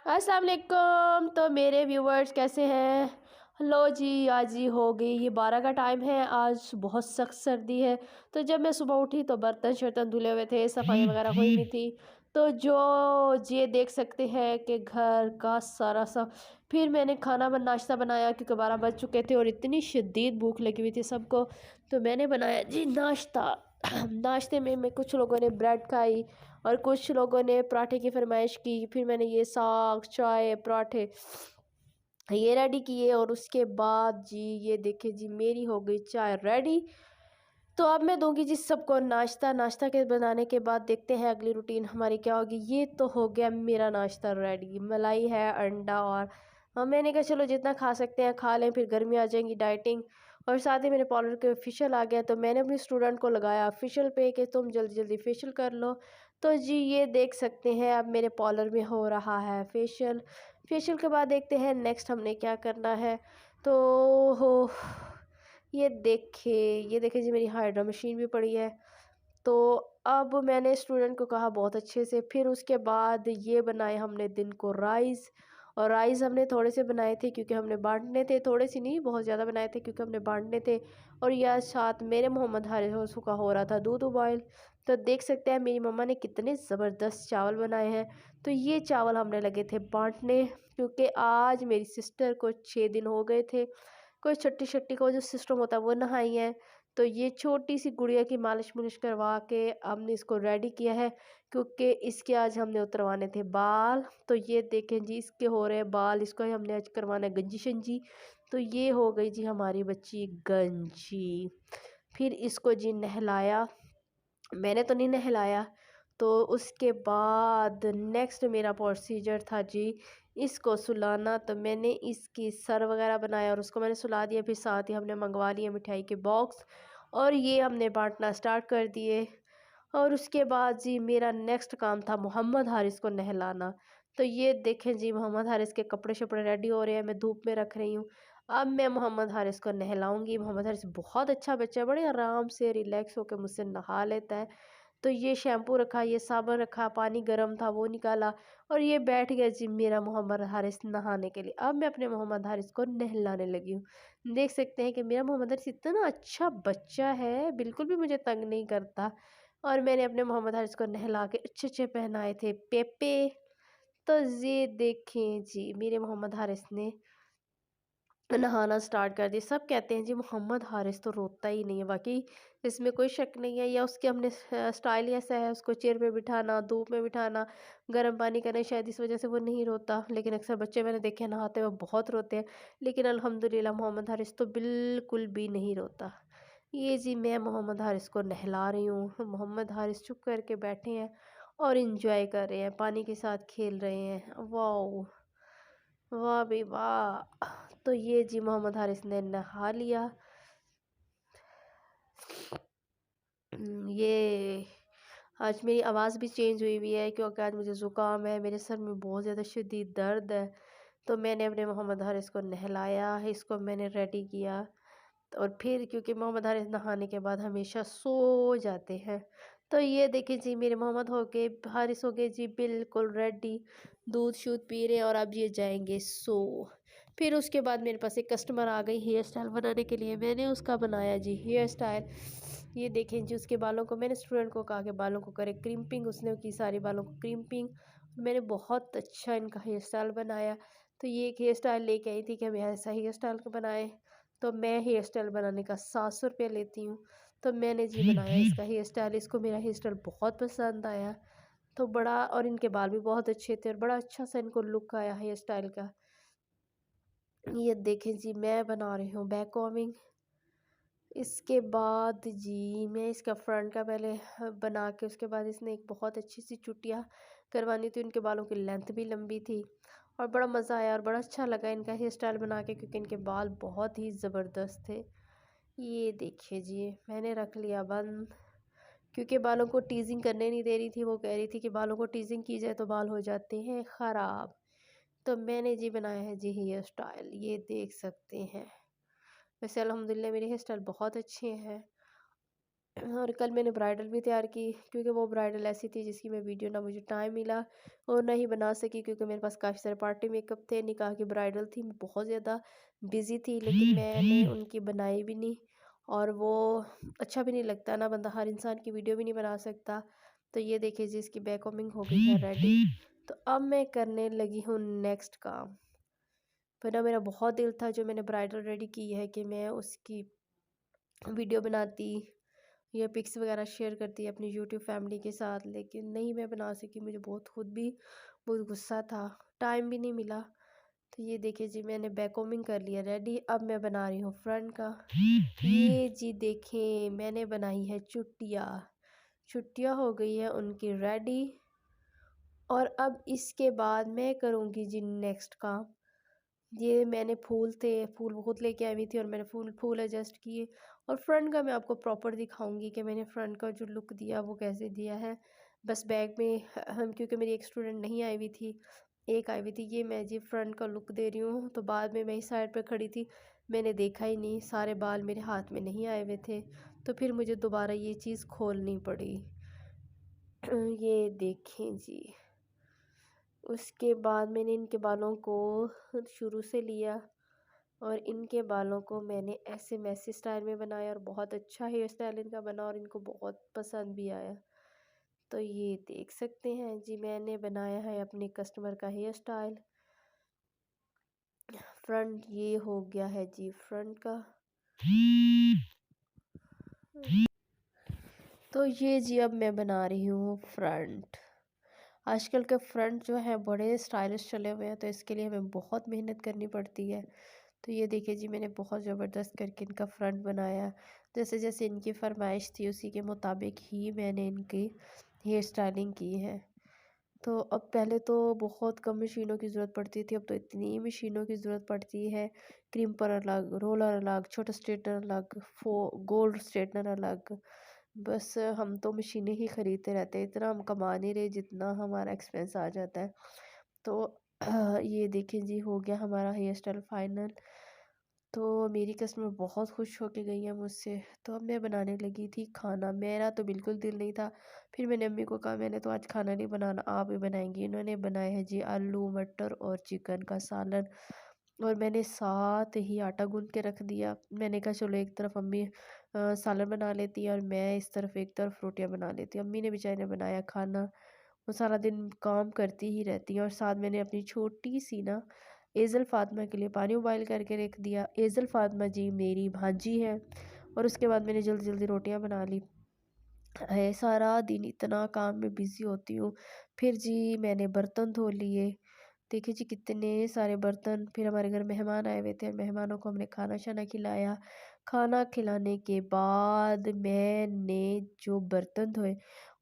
अस्सलाम वालेकुम। तो मेरे व्यूवर्स कैसे हैं? लो जी, आज ही हो गई ये 12 का टाइम है। आज बहुत सख्त सर्दी है। तो जब मैं सुबह उठी तो बर्तन शर्तन धुले हुए थे, सफाई वगैरह हुई नहीं थी। तो जो ये देख सकते हैं कि घर का सारा सा फिर मैंने नाश्ता बनाया क्योंकि 12 बज चुके थे और इतनी शदीद भूख लगी हुई थी सबको। तो मैंने बनाया जी नाश्ता। नाश्ते में कुछ लोगों ने ब्रेड खाई और कुछ लोगों ने पराठे की फरमाइश की। फिर मैंने ये साग चाय पराठे ये रेडी किए और उसके बाद जी ये देखिए जी मेरी हो गई चाय रेडी। तो अब मैं दूंगी जी सबको नाश्ता। नाश्ता के बनाने के बाद देखते हैं अगली रूटीन हमारी क्या होगी। ये तो हो गया मेरा नाश्ता रेडी, मलाई है अंडा और मैंने कहा चलो जितना खा सकते हैं खा लें, फिर गर्मी आ जाएंगी डाइटिंग। और साथ ही मेरे पार्लर के फेशियल आ गया तो मैंने अपनी स्टूडेंट को लगाया फेशियल पे कि तुम जल्दी जल्दी फेशियल कर लो। तो जी ये देख सकते हैं अब मेरे पार्लर में हो रहा है फेशियल। फेशियल के बाद देखते हैं नेक्स्ट हमने क्या करना है। तो हो ये देखिए जी मेरी हाइड्रा मशीन भी पड़ी है। तो अब मैंने स्टूडेंट को कहा बहुत अच्छे से। फिर उसके बाद ये बनाए हमने दिन को राइस। और राइस हमने थोड़े से बनाए थे क्योंकि हमने बांटने थे, थोड़े से नहीं बहुत ज़्यादा बनाए थे क्योंकि हमने बांटने थे। और यह साथ मेरे मोहम्मद हारिस का हो रहा था दूध उबाइल। तो देख सकते हैं मेरी मम्मा ने कितने ज़बरदस्त चावल बनाए हैं। तो ये चावल हमने लगे थे बांटने क्योंकि आज मेरी सिस्टर को 6 दिन हो गए थे। कोई छट्टी छट्टी का जो सिस्टम होता है वो नहाई है। तो ये छोटी सी गुड़िया की मालिश मुलिश करवा के हमने इसको रेडी किया है क्योंकि इसके आज हमने उतरवाने थे बाल। तो ये देखें जी इसके हो रहे हैं बाल, इसको हमने आज करवाना है गंजी शंजी। तो ये हो गई जी हमारी बच्ची गंजी। फिर इसको जी नहलाया, मैंने तो नहीं नहलाया। तो उसके बाद नेक्स्ट मेरा प्रोसीजर था जी इसको सुलाना। तो मैंने इसकी सर वगैरह बनाया और उसको मैंने सुला दिया। फिर साथ ही हमने मंगवा लिए मिठाई के बॉक्स और ये हमने बांटना स्टार्ट कर दिए। और उसके बाद जी मेरा नेक्स्ट काम था मोहम्मद हारिस को नहलाना। तो ये देखें जी मोहम्मद हारिस के कपड़े शपड़े रेडी हो रहे हैं, मैं धूप में रख रही हूँ। अब मैं मोहम्मद हारिस को नहलाऊंगी। मोहम्मद हारिस बहुत अच्छा बच्चा है, बड़े आराम से रिलैक्स होकर मुझसे नहा लेता है। तो ये शैम्पू रखा, ये साबुन रखा, पानी गर्म था वो निकाला और ये बैठ गया जी मेरा मोहम्मद हारिस नहाने के लिए। अब मैं अपने मोहम्मद हारिस को नहलाने लगी हूँ। देख सकते हैं कि मेरा मोहम्मद हारिस इतना अच्छा बच्चा है, बिल्कुल भी मुझे तंग नहीं करता। और मैंने अपने मोहम्मद हारिस को नहला के अच्छे अच्छे पहनाए थे पेपे। तो ये देखें जी मेरे मोहम्मद हारिस ने नहाना स्टार्ट कर दिया। सब कहते हैं जी मोहम्मद हारिस तो रोता ही नहीं है, वाकई इसमें कोई शक नहीं है। या उसके हमने स्टाइल ही ऐसा है, उसको चेयर पे बिठाना, धूप में बिठाना, गर्म पानी करना, शायद इस वजह से वो नहीं रोता। लेकिन अक्सर बच्चे मैंने देखे नहाते हुए बहुत रोते हैं, लेकिन अल्हम्दुलिल्लाह मोहम्मद हारिस तो बिल्कुल भी नहीं रोता। ये जी मैं मोहम्मद हारिस को नहला रही हूँ। मोहम्मद हारिस चुप करके बैठे हैं और इंजॉय कर रहे हैं, पानी के साथ खेल रहे हैं। वाह वाह भी वाह। तो ये जी मोहम्मद हारिस ने नहा लिया। ये आज मेरी आवाज़ भी चेंज हुई हुई है क्योंकि आज मुझे ज़ुकाम है, मेरे सर में बहुत ज़्यादा शदीद दर्द है। तो मैंने अपने मोहम्मद हारिस को नहलाया, इसको मैंने रेडी किया। और फिर क्योंकि मोहम्मद हारिस नहाने के बाद हमेशा सो जाते हैं। तो ये देखिए जी मेरे मोहम्मद हारिस हो गए जी बिल्कुल रेडी, दूध शूध पी रहे हैं और अब ये जाएंगे सो। फिर उसके बाद मेरे पास एक कस्टमर आ गई हेयर स्टाइल बनाने के लिए, मैंने उसका बनाया जी हेयर स्टाइल। ये देखें जी उसके बालों को मैंने स्टूडेंट को कहा कि बालों को करे क्रिम्पिंग, उसने की सारे बालों को क्रिम्पिंग। मैंने बहुत अच्छा इनका हेयर स्टाइल बनाया। तो ये एक हेयर स्टाइल लेके आई थी कि हम ऐसा हेयर स्टाइल को बनाए। तो मैं हेयर स्टाइल बनाने का 700 रुपये लेती हूँ। तो मैंने जी बनाया इसका हेयर स्टाइल, इसको मेरा हेयर स्टाइल बहुत पसंद आया। तो बड़ा और इनके बाल भी बहुत अच्छे थे और बड़ा अच्छा सा इनको लुक आया हेयर स्टाइल का। ये देखें जी मैं बना रही हूँ बैक कॉमिंग। इसके बाद जी मैं इसका फ्रंट का पहले बना के उसके बाद इसने एक बहुत अच्छी सी चुटिया करवानी थी, उनके बालों की लेंथ भी लंबी थी और बड़ा मज़ा आया और बड़ा अच्छा लगा इनका हेयर स्टाइल बना के क्योंकि इनके बाल बहुत ही ज़बरदस्त थे। ये देखिए जी मैंने रख लिया बंद क्योंकि बालों को टीजिंग करने नहीं दे रही थी। वो कह रही थी कि बालों को टीजिंग की जाए तो बाल हो जाते हैं ख़राब। तो मैंने जी बनाया है जी हेयर स्टाइल, ये देख सकते हैं। वैसे अल्हम्दुलिल्लाह मेरे हेयर स्टाइल बहुत अच्छे हैं। और कल मैंने ब्राइडल भी तैयार की, क्योंकि वो ब्राइडल ऐसी थी जिसकी मैं वीडियो ना मुझे टाइम मिला और ना ही बना सकी, क्योंकि मेरे पास काफ़ी सारे पार्टी मेकअप थे, निकाह की ब्राइडल थी, मैं बहुत ज़्यादा बिज़ी थी, लेकिन मैंने उनकी बनाई भी नहीं। और वो अच्छा भी नहीं लगता ना, बंदा हर इंसान की वीडियो भी नहीं बना सकता। तो ये देखिए जी, इसकी बैक कॉमिंग हो गई है रेडी। तो अब मैं करने लगी हूँ नेक्स्ट काम। पर ना मेरा बहुत दिल था, जो मैंने ब्राइडल रेडी की है, कि मैं उसकी वीडियो बनाती या पिक्स वगैरह शेयर करती अपनी यूट्यूब फैमिली के साथ, लेकिन नहीं मैं बना सकी। मुझे बहुत खुद भी बहुत गुस्सा था, टाइम भी नहीं मिला। तो ये देखिए जी, मैंने बैक कॉम्बिंग कर लिया रेडी। अब मैं बना रही हूँ फ्रंट का। ये जी देखें, मैंने बनाई है चुटिया। चुटिया हो गई है उनकी रेडी। और अब इसके बाद मैं करूँगी जी नेक्स्ट काम। ये मैंने फूल थे, फूल बहुत लेके आई हुई थी और मैंने फूल फूल एडजस्ट किए। और फ्रंट का मैं आपको प्रॉपर दिखाऊंगी कि मैंने फ्रंट का जो लुक दिया वो कैसे दिया है। बस बैग में हम, क्योंकि मेरी एक स्टूडेंट नहीं आई हुई थी, एक आई हुई थी। ये मैं जी फ्रंट का लुक दे रही हूँ। तो बाद में मैं इस साइड पे खड़ी थी, मैंने देखा ही नहीं, सारे बाल मेरे हाथ में नहीं आए हुए थे, तो फिर मुझे दोबारा ये चीज़ खोलनी पड़ी। ये देखें जी, उसके बाद मैंने इनके बालों को शुरू से लिया और इनके बालों को मैंने ऐसे मैसी स्टाइल में बनाया और बहुत अच्छा हेयर स्टाइल इनका बना और इनको बहुत पसंद भी आया। तो ये देख सकते हैं जी, मैंने बनाया है अपने कस्टमर का हेयर स्टाइल। फ्रंट ये हो गया है जी फ्रंट का। तो ये जी अब मैं बना रही हूँ फ्रंट। आजकल के फ्रंट जो है बड़े स्टाइलिश चले हुए हैं, तो इसके लिए हमें बहुत मेहनत करनी पड़ती है। तो ये देखिए जी, मैंने बहुत ज़बरदस्त करके इनका फ्रंट बनाया। जैसे जैसे इनकी फरमाइश थी उसी के मुताबिक ही मैंने इनकी हेयर स्टाइलिंग की है। तो अब पहले तो बहुत कम मशीनों की ज़रूरत पड़ती थी, अब तो इतनी मशीनों की ज़रूरत पड़ती है। क्रीम्पर अलग, रोलर अलग, छोटा स्ट्रेटनर अलग, गोल्ड स्ट्रेटनर अलग। बस हम तो मशीनें ही ख़रीदते रहते हैं, इतना हम कमा नहीं रहे जितना हमारा एक्सपेंस आ जाता है। तो ये देखें जी, हो गया हमारा हेयर स्टाइल फाइनल। तो मेरी कस्टमर बहुत खुश होके गई है मुझसे। तो अब मैं बनाने लगी थी खाना, मेरा तो बिल्कुल दिल नहीं था। फिर मैंने अम्मी को कहा, मैंने तो आज खाना नहीं बनाना, आप ही बनाएंगी। इन्होंने बनाया है जी आलू मटर और चिकन का सालन। और मैंने साथ ही आटा गूंद के रख दिया। मैंने कहा चलो एक तरफ अम्मी सालन बना लेती है और मैं इस तरफ एक तरफ रोटियां बना लेती हूँ। अम्मी ने बेचारी ने बनाया खाना, वो सारा दिन काम करती ही रहती हैं। और साथ मैंने अपनी छोटी सी ना एज़ल फ़ातिमा के लिए पानी उबाइल करके रख दिया। एज़ल फ़ातिमा जी मेरी भांजी है। और उसके बाद मैंने जल्दी जल्दी रोटियां बना ली है। सारा दिन इतना काम में बिज़ी होती हूँ। फिर जी मैंने बर्तन धो लिए। देखिए जी कितने सारे बर्तन। फिर हमारे घर मेहमान आए हुए थे, मेहमानों को हमने खाना शाना खिलाया। खाना खिलाने के बाद मैंने जो बर्तन धोए,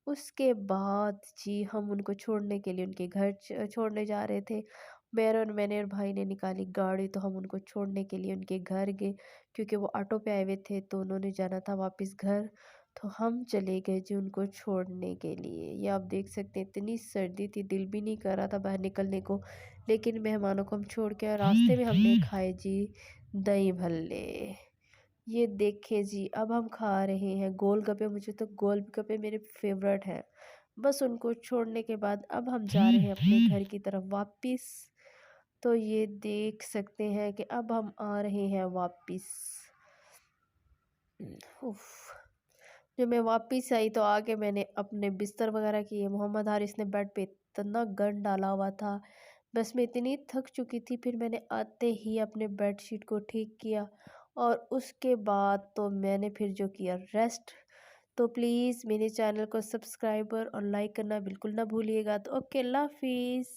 उसके बाद जी हम उनको छोड़ने के लिए उनके घर छोड़ने जा रहे थे। मैंने और भाई ने निकाली गाड़ी, तो हम उनको छोड़ने के लिए उनके घर गए, क्योंकि वो ऑटो पे आए हुए थे तो उन्होंने जाना था वापस घर। तो हम चले गए जी उनको छोड़ने के लिए। ये आप देख सकते हैं, इतनी सर्दी थी, दिल भी नहीं कर रहा था बाहर निकलने को। लेकिन मेहमानों को हम छोड़ के, और रास्ते में हमने खाए जी दही भल्ले। ये देखें जी, अब हम खा रहे हैं गोलगप्पे। मुझे तो गोलगप्पे मेरे फेवरेट हैं। बस उनको छोड़ने के बाद अब हम जा रहे हैं अपने घर की तरफ वापस। तो ये देख सकते हैं कि अब हम आ रहे हैं वापस। उफ, जब मैं वापस आई तो आके मैंने अपने बिस्तर वगैरह किए। मोहम्मद हारिस ने बेड पे इतना गंद डाला हुआ था, बस मैं इतनी थक चुकी थी। फिर मैंने आते ही अपने बेडशीट को ठीक किया और उसके बाद तो मैंने फिर जो किया रेस्ट। तो प्लीज़ मेरे चैनल को सब्सक्राइबर और लाइक करना बिल्कुल ना भूलिएगा। तो ओके, अल्लाह हाफिज़।